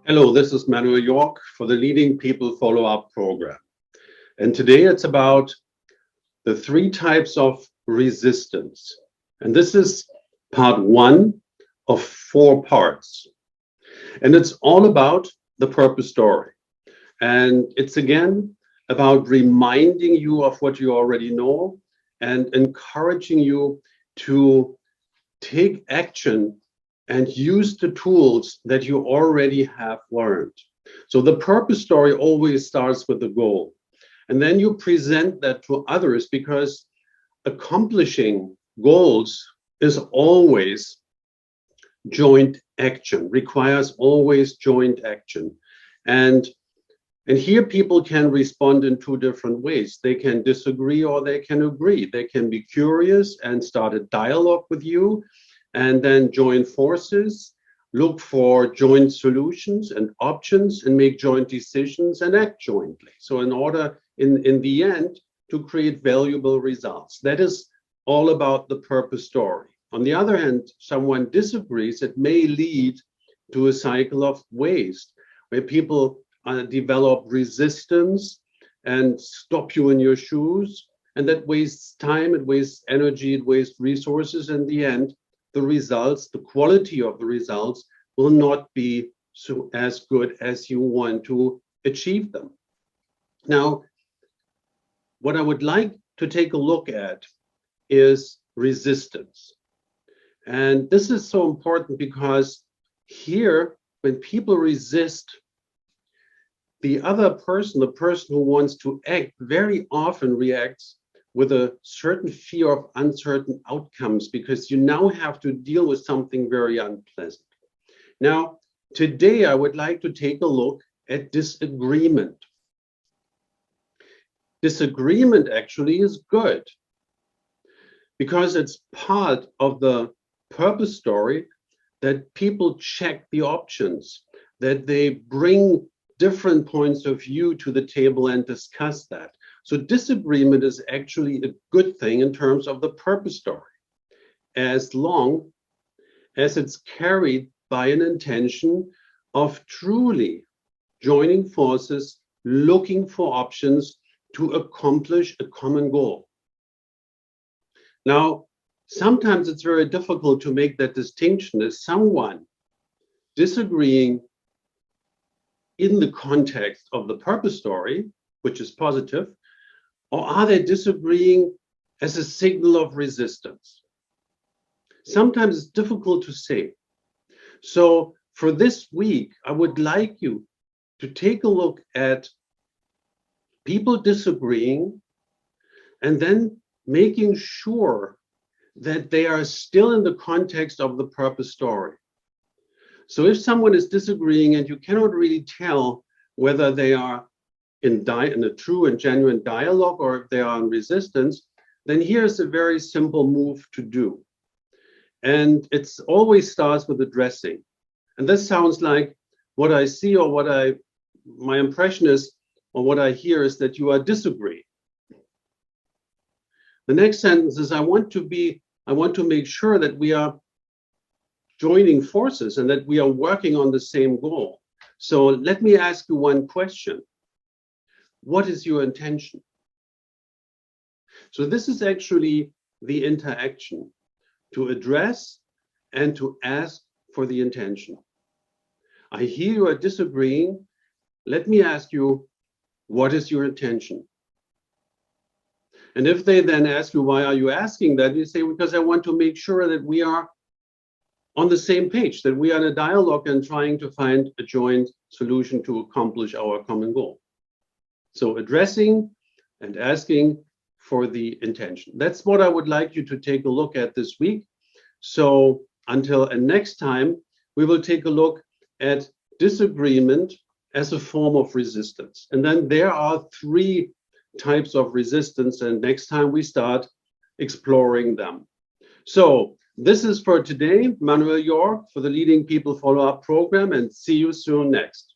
Hello, this is Manuel York for the Leading People Follow-Up program. And today it's about the 3 types of resistance. And this is part 1 of 4 parts. And it's all about the purpose story. And it's again about reminding you of what you already know and encouraging you to take action and use the tools that you already have learned. So the purpose story always starts with the goal. And then you present that to others, because accomplishing goals is always joint action, requires always joint action. And here people can respond in 2 different ways. They can disagree or they can agree. They can be curious and start a dialogue with you, and then join forces, look for joint solutions and options, and make joint decisions and act jointly. So in order, in the end, to create valuable results. That is all about the purpose story. On the other hand, someone disagrees, it may lead to a cycle of waste, where people develop resistance and stop you in your shoes, and that wastes time, it wastes energy, it wastes resources. In the end, the results, the quality of the results will not be as good as you want to achieve them. Now, what I would like to take a look at is resistance. And this is so important because here, when people resist, the other person, the person who wants to act, very often reacts with a certain fear of uncertain outcomes, because you now have to deal with something very unpleasant. Now, today I would like to take a look at disagreement. Disagreement actually is good, because it's part of the purpose story that people check the options, that they bring different points of view to the table and discuss that. So disagreement is actually a good thing in terms of the purpose story, as long as it's carried by an intention of truly joining forces, looking for options to accomplish a common goal. Now, sometimes it's very difficult to make that distinction. Is someone disagreeing in the context of the purpose story, which is positive, or are they disagreeing as a signal of resistance? Sometimes it's difficult to say. So for this week, I would like you to take a look at people disagreeing and then making sure that they are still in the context of the purpose story. So if someone is disagreeing and you cannot really tell whether they are in a true and genuine dialogue or if they are in resistance, then here's a very simple move to do. And it always starts with addressing. And this sounds like what I see, or my impression is, or what I hear is that you are disagreeing. The next sentence is, I want to make sure that we are joining forces and that we are working on the same goal. So let me ask you one question. What is your intention? So this is actually the interaction, to address and to ask for the intention. I hear you are disagreeing. Let me ask you, what is your intention? And if they then ask you, why are you asking that? You say, because I want to make sure that we are on the same page, that we are in a dialogue and trying to find a joint solution to accomplish our common goal. So addressing and asking for the intention. That's what I would like you to take a look at this week. So until next time, we will take a look at disagreement as a form of resistance. And then there are 3 types of resistance, and next time we start exploring them. So this is for today, Manuel York for the Leading People Follow-Up program, and see you soon next.